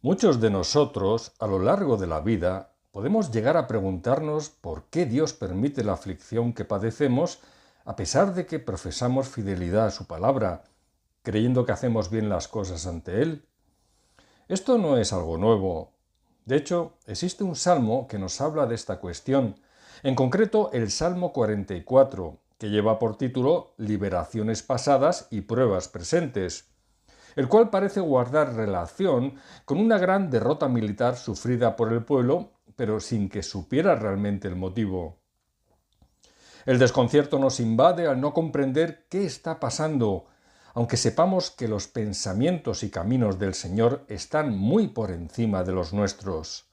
Muchos de nosotros, a lo largo de la vida, podemos llegar a preguntarnos por qué Dios permite la aflicción que padecemos a pesar de que profesamos fidelidad a su palabra, creyendo que hacemos bien las cosas ante Él. Esto no es algo nuevo. De hecho, existe un salmo que nos habla de esta cuestión, en concreto el Salmo 44, que lleva por título Liberaciones pasadas y pruebas presentes, el cual parece guardar relación con una gran derrota militar sufrida por el pueblo, pero sin que supiera realmente el motivo. El desconcierto nos invade al no comprender qué está pasando, aunque sepamos que los pensamientos y caminos del Señor están muy por encima de los nuestros.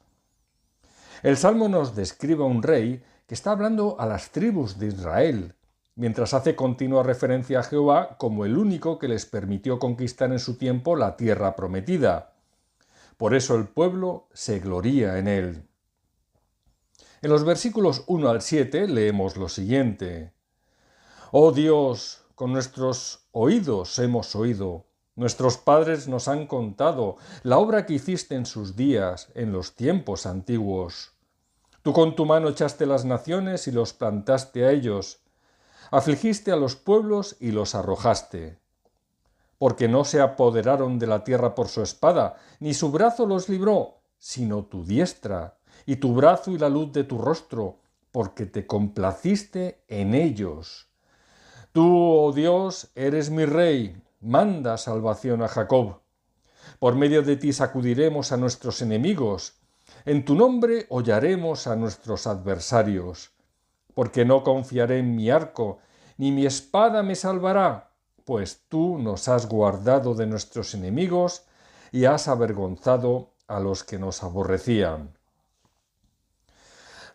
El Salmo nos describe a un rey que está hablando a las tribus de Israel, mientras hace continua referencia a Jehová como el único que les permitió conquistar en su tiempo la tierra prometida. Por eso el pueblo se gloría en él. En los versículos 1 al 7 leemos lo siguiente: Oh Dios, con nuestros oídos hemos oído, nuestros padres nos han contado la obra que hiciste en sus días, en los tiempos antiguos. Tú con tu mano echaste las naciones y los plantaste a ellos. Afligiste a los pueblos y los arrojaste, porque no se apoderaron de la tierra por su espada, ni su brazo los libró, sino tu diestra, y tu brazo y la luz de tu rostro, porque te complaciste en ellos. Tú, oh Dios, eres mi rey, manda salvación a Jacob. Por medio de ti sacudiremos a nuestros enemigos, en tu nombre hollaremos a nuestros adversarios. Porque no confiaré en mi arco, ni mi espada me salvará, pues tú nos has guardado de nuestros enemigos y has avergonzado a los que nos aborrecían.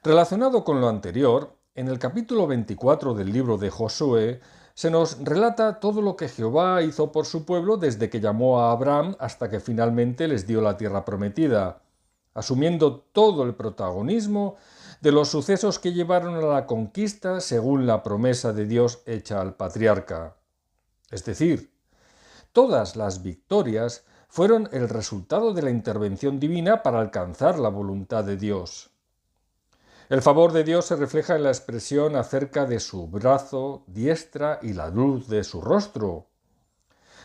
Relacionado con lo anterior, en el capítulo 24 del libro de Josué se nos relata todo lo que Jehová hizo por su pueblo desde que llamó a Abraham hasta que finalmente les dio la tierra prometida, asumiendo todo el protagonismo de los sucesos que llevaron a la conquista según la promesa de Dios hecha al patriarca. Es decir, todas las victorias fueron el resultado de la intervención divina para alcanzar la voluntad de Dios. El favor de Dios se refleja en la expresión acerca de su brazo, diestra y la luz de su rostro.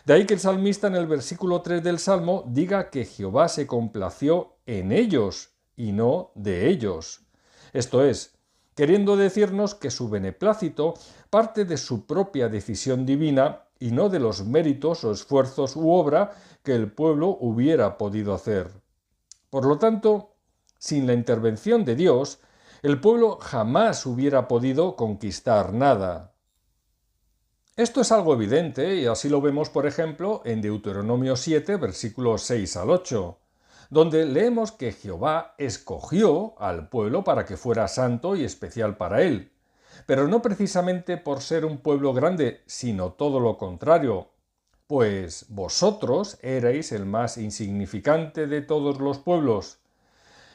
De ahí que el salmista en el versículo 3 del Salmo diga que Jehová se complació en ellos y no de ellos. Esto es, queriendo decirnos que su beneplácito parte de su propia decisión divina y no de los méritos o esfuerzos u obra que el pueblo hubiera podido hacer. Por lo tanto, sin la intervención de Dios, el pueblo jamás hubiera podido conquistar nada. Esto es algo evidente y así lo vemos, por ejemplo, en Deuteronomio 7, versículos 6 al 8, donde leemos que Jehová escogió al pueblo para que fuera santo y especial para él, pero no precisamente por ser un pueblo grande, sino todo lo contrario, pues vosotros erais el más insignificante de todos los pueblos.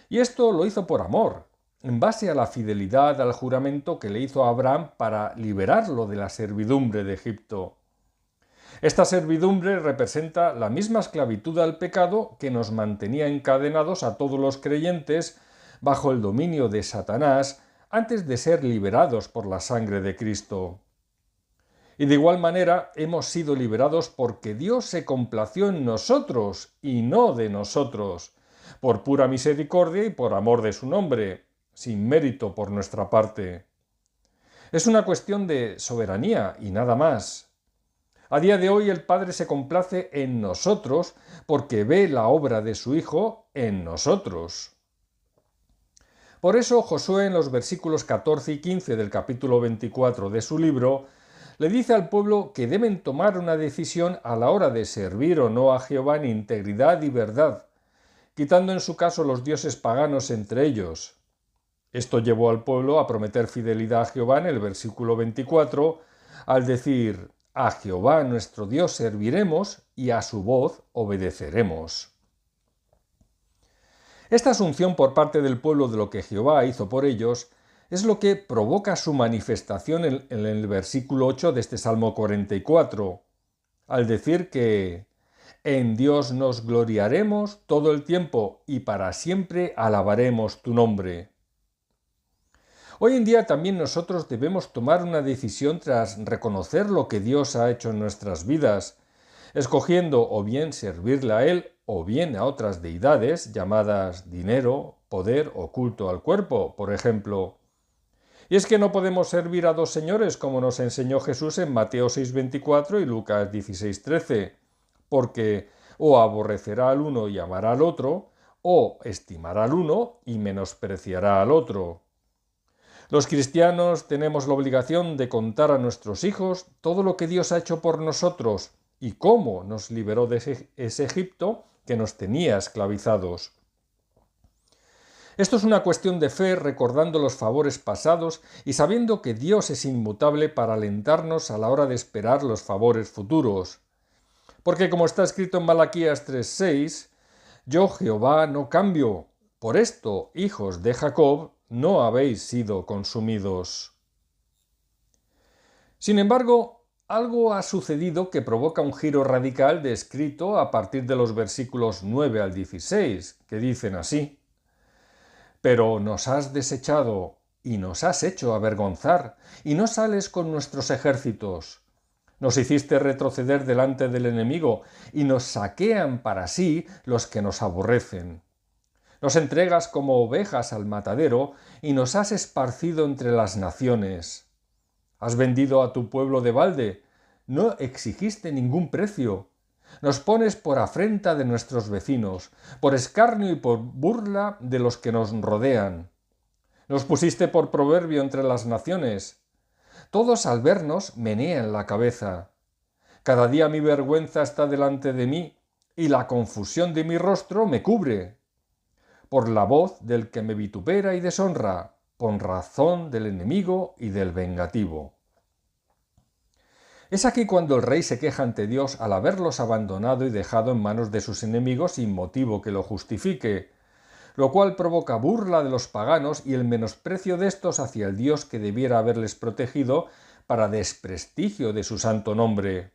Y esto lo hizo por amor, en base a la fidelidad al juramento que le hizo a Abraham para liberarlo de la servidumbre de Egipto. Esta servidumbre representa la misma esclavitud al pecado que nos mantenía encadenados a todos los creyentes bajo el dominio de Satanás antes de ser liberados por la sangre de Cristo. Y de igual manera hemos sido liberados porque Dios se complació en nosotros y no de nosotros, por pura misericordia y por amor de su nombre, sin mérito por nuestra parte. Es una cuestión de soberanía y nada más. A día de hoy el Padre se complace en nosotros porque ve la obra de su Hijo en nosotros. Por eso Josué en los versículos 14 y 15 del capítulo 24 de su libro le dice al pueblo que deben tomar una decisión a la hora de servir o no a Jehová en integridad y verdad, quitando en su caso los dioses paganos entre ellos. Esto llevó al pueblo a prometer fidelidad a Jehová en el versículo 24, al decir: a Jehová nuestro Dios serviremos y a su voz obedeceremos. Esta asunción por parte del pueblo de lo que Jehová hizo por ellos es lo que provoca su manifestación en el versículo 8 de este Salmo 44, al decir que En Dios nos gloriaremos todo el tiempo y para siempre alabaremos tu nombre. Hoy en día también nosotros debemos tomar una decisión tras reconocer lo que Dios ha hecho en nuestras vidas, escogiendo o bien servirle a Él o bien a otras deidades llamadas dinero, poder o culto al cuerpo, por ejemplo. Y es que no podemos servir a dos señores como nos enseñó Jesús en Mateo 6:24 y Lucas 16:13, porque o aborrecerá al uno y amará al otro, o estimará al uno y menospreciará al otro. Los cristianos tenemos la obligación de contar a nuestros hijos todo lo que Dios ha hecho por nosotros y cómo nos liberó de ese Egipto que nos tenía esclavizados. Esto es una cuestión de fe, recordando los favores pasados y sabiendo que Dios es inmutable para alentarnos a la hora de esperar los favores futuros. Porque como está escrito en Malaquías 3:6, yo Jehová no cambio. Por esto, hijos de Jacob, no habéis sido consumidos. Sin embargo, algo ha sucedido que provoca un giro radical descrito a partir de los versículos 9 al 16, que dicen así: Pero nos has desechado y nos has hecho avergonzar, y no sales con nuestros ejércitos. Nos hiciste retroceder delante del enemigo, y nos saquean para sí los que nos aborrecen. Nos entregas como ovejas al matadero, y nos has esparcido entre las naciones. Has vendido a tu pueblo de balde, no exigiste ningún precio. Nos pones por afrenta de nuestros vecinos, por escarnio y por burla de los que nos rodean. Nos pusiste por proverbio entre las naciones. Todos al vernos menean la cabeza. Cada día mi vergüenza está delante de mí, y la confusión de mi rostro me cubre. Por la voz del que me vitupera y deshonra, por razón del enemigo y del vengativo. Es aquí cuando el rey se queja ante Dios al haberlos abandonado y dejado en manos de sus enemigos sin motivo que lo justifique, lo cual provoca burla de los paganos y el menosprecio de estos hacia el Dios que debiera haberles protegido para desprestigio de su santo nombre.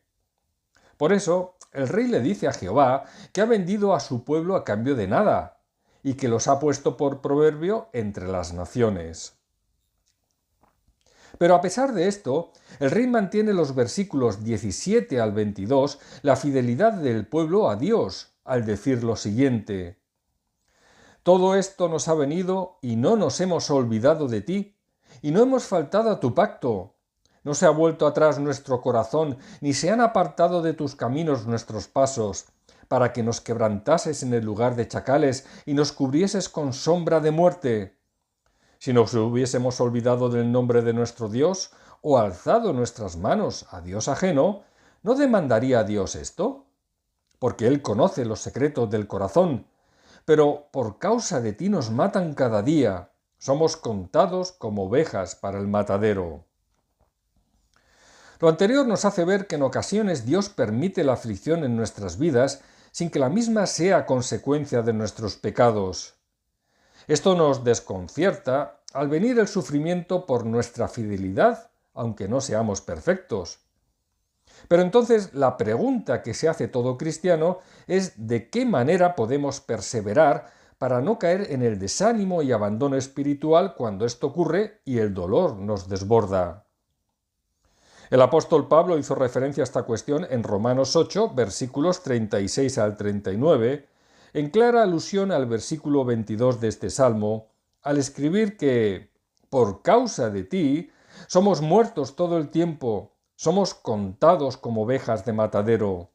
Por eso, el rey le dice a Jehová que ha vendido a su pueblo a cambio de nada, y que los ha puesto por proverbio entre las naciones. Pero a pesar de esto, el rey mantiene los versículos 17 al 22 la fidelidad del pueblo a Dios, al decir lo siguiente: Todo esto nos ha venido y no nos hemos olvidado de ti, y no hemos faltado a tu pacto. No se ha vuelto atrás nuestro corazón, ni se han apartado de tus caminos nuestros pasos, para que nos quebrantases en el lugar de chacales y nos cubrieses con sombra de muerte. Si nos hubiésemos olvidado del nombre de nuestro Dios o alzado nuestras manos a Dios ajeno, ¿no demandaría a Dios esto? Porque Él conoce los secretos del corazón. Pero por causa de ti nos matan cada día. Somos contados como ovejas para el matadero. Lo anterior nos hace ver que en ocasiones Dios permite la aflicción en nuestras vidas sin que la misma sea consecuencia de nuestros pecados. Esto nos desconcierta al venir el sufrimiento por nuestra fidelidad, aunque no seamos perfectos. Pero entonces la pregunta que se hace todo cristiano es de qué manera podemos perseverar para no caer en el desánimo y abandono espiritual cuando esto ocurre y el dolor nos desborda. El apóstol Pablo hizo referencia a esta cuestión en Romanos 8, versículos 36 al 39, en clara alusión al versículo 22 de este salmo, al escribir que, por causa de ti, somos muertos todo el tiempo, somos contados como ovejas de matadero.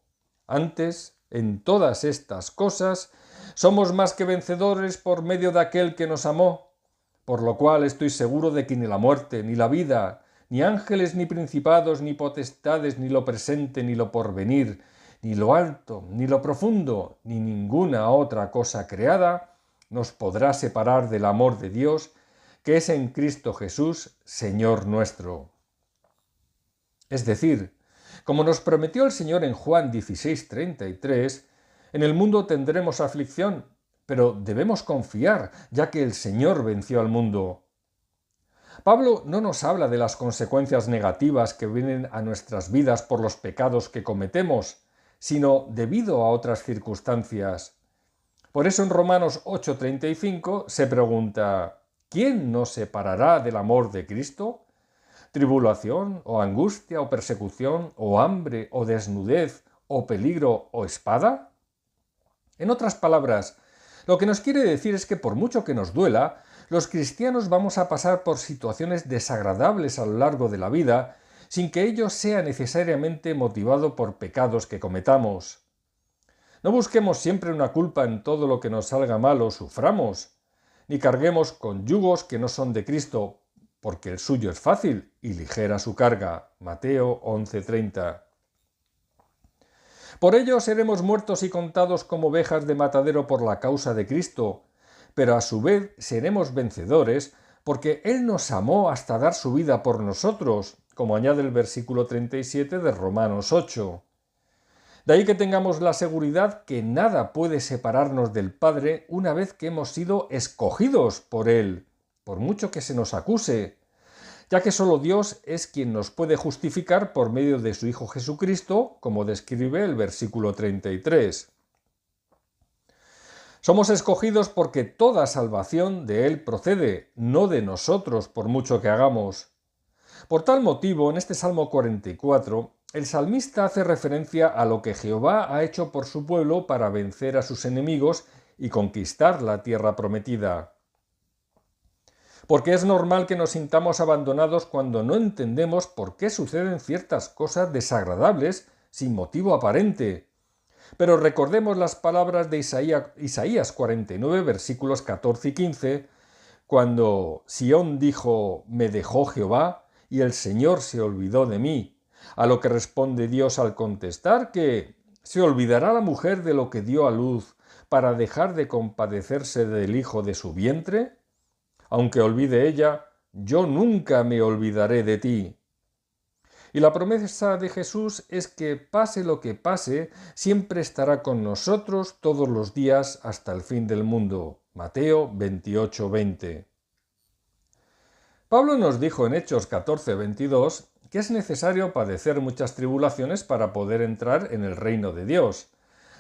Antes, en todas estas cosas, somos más que vencedores por medio de aquel que nos amó, por lo cual estoy seguro de que ni la muerte, ni la vida, ni ángeles, ni principados, ni potestades, ni lo presente, ni lo porvenir, ni lo alto, ni lo profundo, ni ninguna otra cosa creada, nos podrá separar del amor de Dios, que es en Cristo Jesús, Señor nuestro. Es decir, como nos prometió el Señor en Juan 16:33, en el mundo tendremos aflicción, pero debemos confiar, ya que el Señor venció al mundo. Pablo no nos habla de las consecuencias negativas que vienen a nuestras vidas por los pecados que cometemos, sino debido a otras circunstancias. Por eso en Romanos 8:35 se pregunta: ¿quién nos separará del amor de Cristo? ¿Tribulación, o angustia, o persecución, o hambre, o desnudez, o peligro, o espada? En otras palabras, lo que nos quiere decir es que por mucho que nos duela, los cristianos vamos a pasar por situaciones desagradables a lo largo de la vida, sin que ello sea necesariamente motivado por pecados que cometamos. No busquemos siempre una culpa en todo lo que nos salga mal o suframos, ni carguemos con yugos que no son de Cristo, porque el suyo es fácil y ligera su carga. Mateo 11:30. Por ello seremos muertos y contados como ovejas de matadero por la causa de Cristo, pero a su vez seremos vencedores porque Él nos amó hasta dar su vida por nosotros, como añade el versículo 37 de Romanos 8. De ahí que tengamos la seguridad que nada puede separarnos del Padre una vez que hemos sido escogidos por Él, por mucho que se nos acuse, ya que solo Dios es quien nos puede justificar por medio de su Hijo Jesucristo, como describe el versículo 33. Somos escogidos porque toda salvación de Él procede, no de nosotros, por mucho que hagamos. Por tal motivo, en este Salmo 44, el salmista hace referencia a lo que Jehová ha hecho por su pueblo para vencer a sus enemigos y conquistar la tierra prometida. Porque es normal que nos sintamos abandonados cuando no entendemos por qué suceden ciertas cosas desagradables sin motivo aparente. Pero recordemos las palabras de Isaías 49, versículos 14 y 15, cuando Sión dijo: «Me dejó Jehová, y el Señor se olvidó de mí». A lo que responde Dios al contestar que ¿se olvidará la mujer de lo que dio a luz para dejar de compadecerse del hijo de su vientre? Aunque olvide ella, yo nunca me olvidaré de ti. Y la promesa de Jesús es que pase lo que pase, siempre estará con nosotros todos los días hasta el fin del mundo. Mateo 28:20. Pablo nos dijo en Hechos 14:22 que es necesario padecer muchas tribulaciones para poder entrar en el reino de Dios,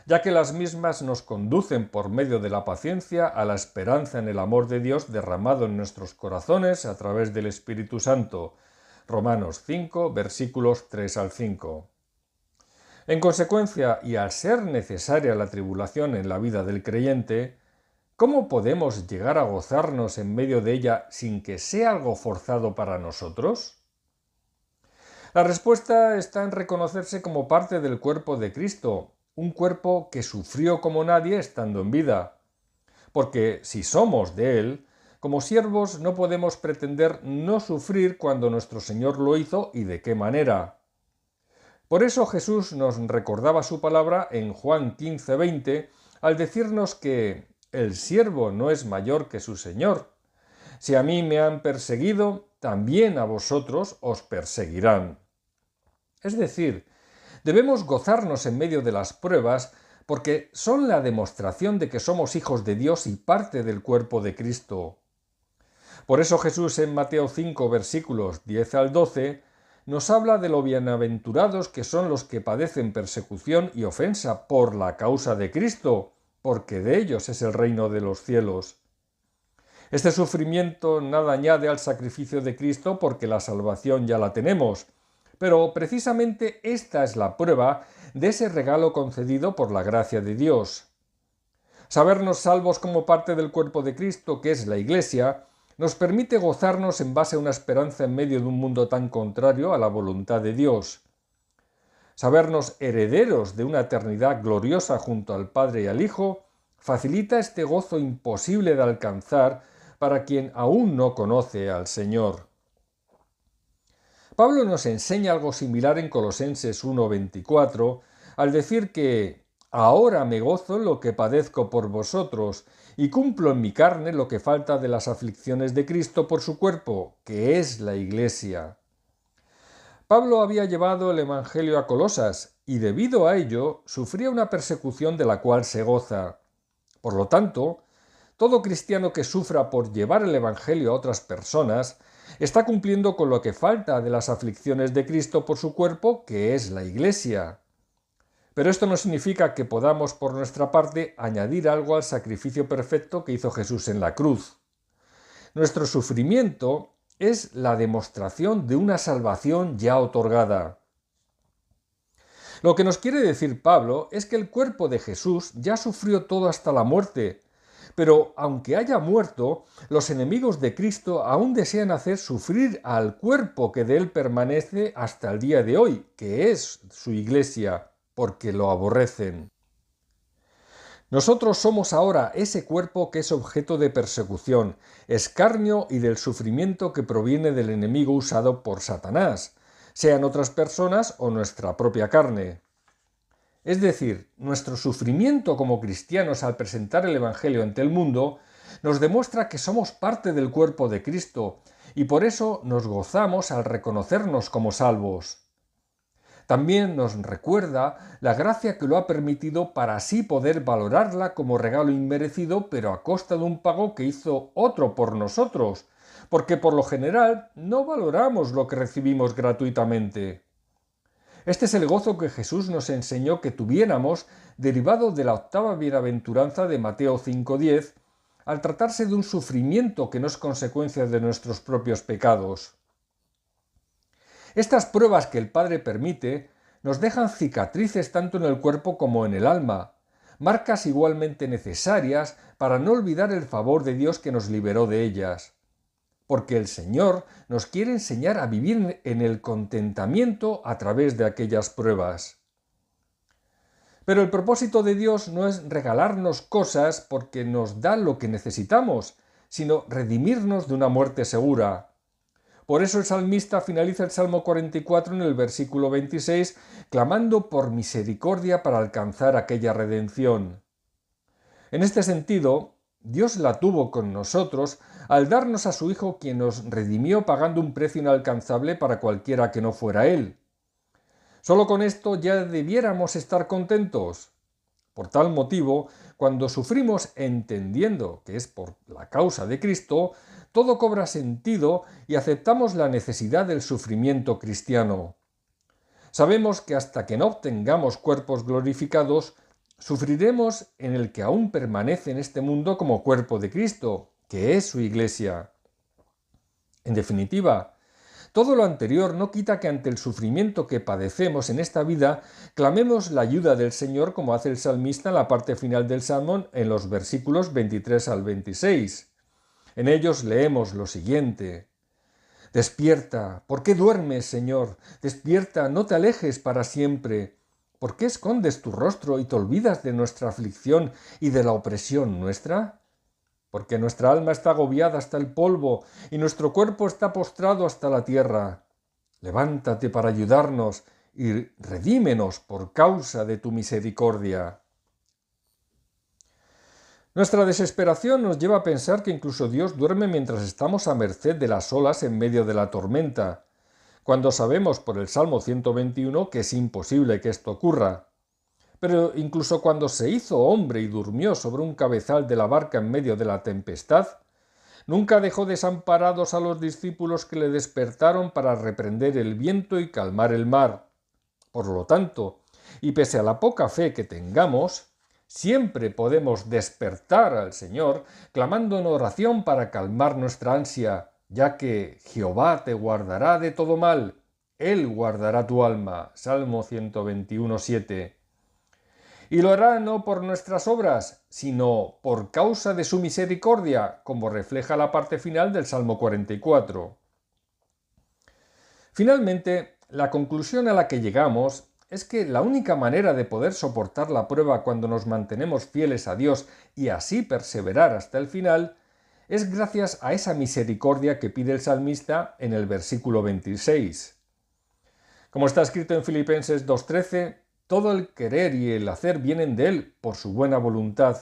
ya que las mismas nos conducen por medio de la paciencia a la esperanza en el amor de Dios derramado en nuestros corazones a través del Espíritu Santo. Romanos 5, versículos 3 al 5. En consecuencia, y al ser necesaria la tribulación en la vida del creyente, ¿cómo podemos llegar a gozarnos en medio de ella sin que sea algo forzado para nosotros? La respuesta está en reconocerse como parte del cuerpo de Cristo, un cuerpo que sufrió como nadie estando en vida. Porque si somos de Él, como siervos no podemos pretender no sufrir cuando nuestro Señor lo hizo y de qué manera. Por eso Jesús nos recordaba su palabra en Juan 15:20 al decirnos que el siervo no es mayor que su Señor. Si a mí me han perseguido, también a vosotros os perseguirán. Es decir, debemos gozarnos en medio de las pruebas porque son la demostración de que somos hijos de Dios y parte del cuerpo de Cristo. Por eso Jesús en Mateo 5, versículos 10 al 12, nos habla de lo bienaventurados que son los que padecen persecución y ofensa por la causa de Cristo, porque de ellos es el reino de los cielos. Este sufrimiento nada añade al sacrificio de Cristo porque la salvación ya la tenemos, pero precisamente esta es la prueba de ese regalo concedido por la gracia de Dios. Sabernos salvos como parte del cuerpo de Cristo, que es la Iglesia, nos permite gozarnos en base a una esperanza en medio de un mundo tan contrario a la voluntad de Dios. Sabernos herederos de una eternidad gloriosa junto al Padre y al Hijo facilita este gozo imposible de alcanzar para quien aún no conoce al Señor. Pablo nos enseña algo similar en Colosenses 1:24 al decir que «ahora me gozo en lo que padezco por vosotros y cumplo en mi carne lo que falta de las aflicciones de Cristo por su cuerpo, que es la Iglesia». Pablo había llevado el Evangelio a Colosas y debido a ello sufría una persecución de la cual se goza. Por lo tanto, todo cristiano que sufra por llevar el Evangelio a otras personas está cumpliendo con lo que falta de las aflicciones de Cristo por su cuerpo, que es la Iglesia. Pero esto no significa que podamos por nuestra parte añadir algo al sacrificio perfecto que hizo Jesús en la cruz. Nuestro sufrimiento es la demostración de una salvación ya otorgada. Lo que nos quiere decir Pablo es que el cuerpo de Jesús ya sufrió todo hasta la muerte, pero aunque haya muerto, los enemigos de Cristo aún desean hacer sufrir al cuerpo que de él permanece hasta el día de hoy, que es su iglesia, porque lo aborrecen. Nosotros somos ahora ese cuerpo que es objeto de persecución, escarnio y del sufrimiento que proviene del enemigo usado por Satanás, sean otras personas o nuestra propia carne. Es decir, nuestro sufrimiento como cristianos al presentar el Evangelio ante el mundo nos demuestra que somos parte del cuerpo de Cristo y por eso nos gozamos al reconocernos como salvos. También nos recuerda la gracia que lo ha permitido para así poder valorarla como regalo inmerecido, pero a costa de un pago que hizo otro por nosotros, porque por lo general no valoramos lo que recibimos gratuitamente. Este es el gozo que Jesús nos enseñó que tuviéramos, derivado de la octava bienaventuranza de Mateo 5:10, al tratarse de un sufrimiento que no es consecuencia de nuestros propios pecados. Estas pruebas que el Padre permite nos dejan cicatrices tanto en el cuerpo como en el alma, marcas igualmente necesarias para no olvidar el favor de Dios que nos liberó de ellas. Porque el Señor nos quiere enseñar a vivir en el contentamiento a través de aquellas pruebas. Pero el propósito de Dios no es regalarnos cosas porque nos da lo que necesitamos, sino redimirnos de una muerte segura. Por eso el salmista finaliza el Salmo 44 en el versículo 26, clamando por misericordia para alcanzar aquella redención. En este sentido, Dios la tuvo con nosotros al darnos a su Hijo, quien nos redimió pagando un precio inalcanzable para cualquiera que no fuera Él. Solo con esto ya debiéramos estar contentos. Por tal motivo, cuando sufrimos entendiendo que es por la causa de Cristo, todo cobra sentido y aceptamos la necesidad del sufrimiento cristiano. Sabemos que hasta que no obtengamos cuerpos glorificados, sufriremos en el que aún permanece en este mundo como cuerpo de Cristo, que es su Iglesia. En definitiva, todo lo anterior no quita que ante el sufrimiento que padecemos en esta vida, clamemos la ayuda del Señor como hace el salmista en la parte final del Salmo en los versículos 23 al 26. En ellos leemos lo siguiente: Despierta, ¿por qué duermes, Señor? Despierta, no te alejes para siempre. ¿Por qué escondes tu rostro y te olvidas de nuestra aflicción y de la opresión nuestra? Porque nuestra alma está agobiada hasta el polvo y nuestro cuerpo está postrado hasta la tierra. Levántate para ayudarnos y redímenos por causa de tu misericordia. Nuestra desesperación nos lleva a pensar que incluso Dios duerme mientras estamos a merced de las olas en medio de la tormenta, cuando sabemos por el Salmo 121 que es imposible que esto ocurra. Pero incluso cuando se hizo hombre y durmió sobre un cabezal de la barca en medio de la tempestad, nunca dejó desamparados a los discípulos que le despertaron para reprender el viento y calmar el mar. Por lo tanto, y pese a la poca fe que tengamos, siempre podemos despertar al Señor clamando en oración para calmar nuestra ansia, ya que Jehová te guardará de todo mal, Él guardará tu alma. Salmo 121:7. Y lo hará no por nuestras obras, sino por causa de su misericordia, como refleja la parte final del Salmo 44. Finalmente, la conclusión a la que llegamos es que la única manera de poder soportar la prueba cuando nos mantenemos fieles a Dios y así perseverar hasta el final es gracias a esa misericordia que pide el salmista en el versículo 26. Como está escrito en Filipenses 2:13, todo el querer y el hacer vienen de Él por su buena voluntad.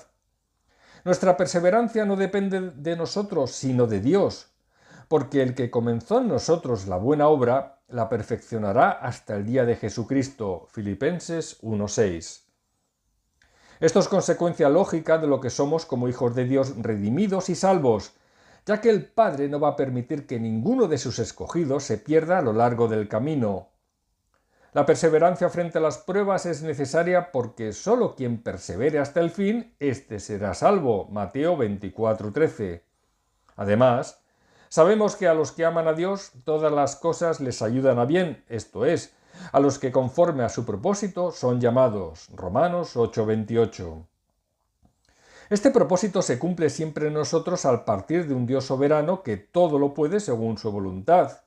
Nuestra perseverancia no depende de nosotros, sino de Dios, porque el que comenzó en nosotros la buena obra la perfeccionará hasta el día de Jesucristo. Filipenses 1:6. Esto es consecuencia lógica de lo que somos como hijos de Dios redimidos y salvos, ya que el Padre no va a permitir que ninguno de sus escogidos se pierda a lo largo del camino. La perseverancia frente a las pruebas es necesaria porque solo quien persevere hasta el fin, éste será salvo. Mateo 24:13. Además, sabemos que a los que aman a Dios todas las cosas les ayudan a bien, esto es, a los que conforme a su propósito son llamados. Romanos 8:28. Este propósito se cumple siempre en nosotros al partir de un Dios soberano que todo lo puede según su voluntad.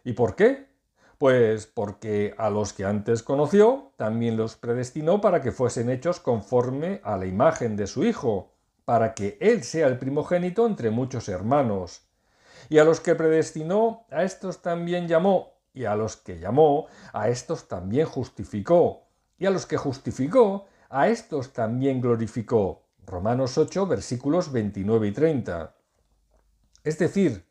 ¿Y por qué? Pues porque a los que antes conoció, también los predestinó para que fuesen hechos conforme a la imagen de su Hijo, para que Él sea el primogénito entre muchos hermanos. Y a los que predestinó, a estos también llamó, y a los que llamó, a estos también justificó, y a los que justificó, a estos también glorificó. Romanos 8, versículos 29 y 30. Es decir,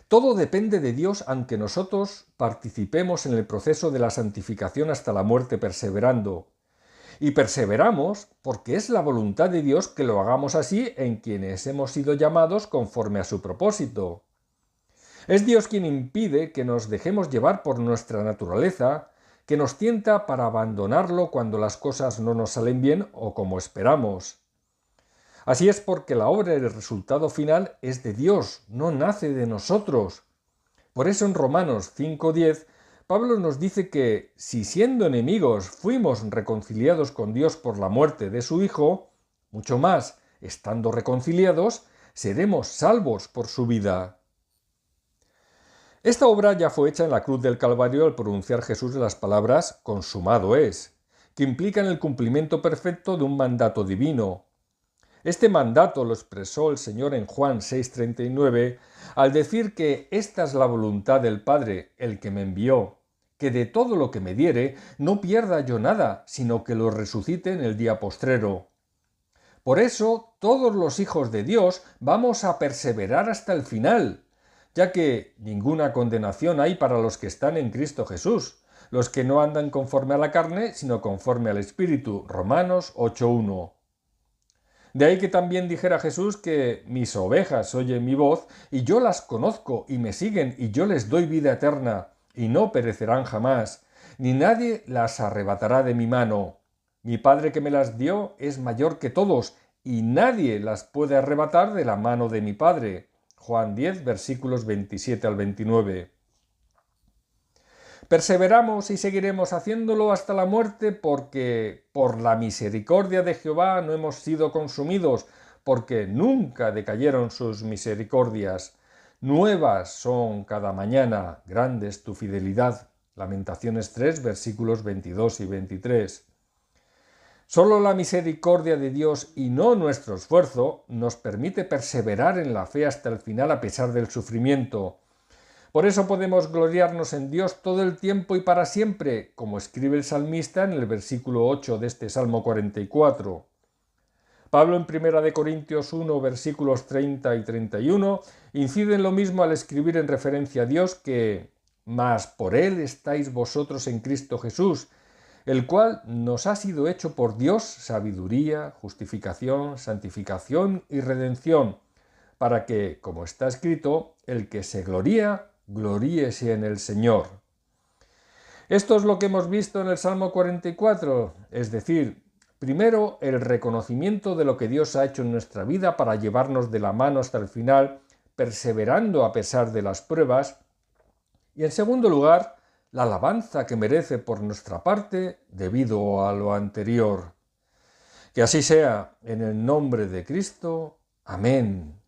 todo depende de Dios aunque nosotros participemos en el proceso de la santificación hasta la muerte perseverando. Y perseveramos porque es la voluntad de Dios que lo hagamos así en quienes hemos sido llamados conforme a su propósito. Es Dios quien impide que nos dejemos llevar por nuestra naturaleza, que nos tienta para abandonarlo cuando las cosas no nos salen bien o como esperamos. Así es porque la obra y el resultado final es de Dios, no nace de nosotros. Por eso en Romanos 5:10, Pablo nos dice que si siendo enemigos fuimos reconciliados con Dios por la muerte de su Hijo, mucho más, estando reconciliados, seremos salvos por su vida. Esta obra ya fue hecha en la cruz del Calvario al pronunciar Jesús las palabras «consumado es», que implican el cumplimiento perfecto de un mandato divino. Este mandato lo expresó el Señor en Juan 6:39 al decir que esta es la voluntad del Padre, el que me envió, que de todo lo que me diere no pierda yo nada, sino que lo resucite en el día postrero. Por eso, todos los hijos de Dios vamos a perseverar hasta el final, ya que ninguna condenación hay para los que están en Cristo Jesús, los que no andan conforme a la carne, sino conforme al Espíritu. Romanos 8:1. De ahí que también dijera Jesús que mis ovejas oyen mi voz y yo las conozco y me siguen y yo les doy vida eterna y no perecerán jamás, ni nadie las arrebatará de mi mano. Mi Padre que me las dio es mayor que todos y nadie las puede arrebatar de la mano de mi Padre. Juan 10, versículos 27 al 29. Perseveramos y seguiremos haciéndolo hasta la muerte porque por la misericordia de Jehová no hemos sido consumidos, porque nunca decayeron sus misericordias. Nuevas son cada mañana, grande es tu fidelidad. Lamentaciones 3, versículos 22 y 23. Solo la misericordia de Dios y no nuestro esfuerzo nos permite perseverar en la fe hasta el final a pesar del sufrimiento. Por eso podemos gloriarnos en Dios todo el tiempo y para siempre, como escribe el salmista en el versículo 8 de este Salmo 44. Pablo en 1 Corintios 1, versículos 30 y 31, incide en lo mismo al escribir en referencia a Dios que «Mas por Él estáis vosotros en Cristo Jesús, el cual nos ha sido hecho por Dios sabiduría, justificación, santificación y redención, para que, como está escrito, el que se gloría, gloríese en el Señor». Esto es lo que hemos visto en el Salmo 44, es decir, primero el reconocimiento de lo que Dios ha hecho en nuestra vida para llevarnos de la mano hasta el final, perseverando a pesar de las pruebas, y en segundo lugar, la alabanza que merece por nuestra parte debido a lo anterior. Que así sea, en el nombre de Cristo. Amén.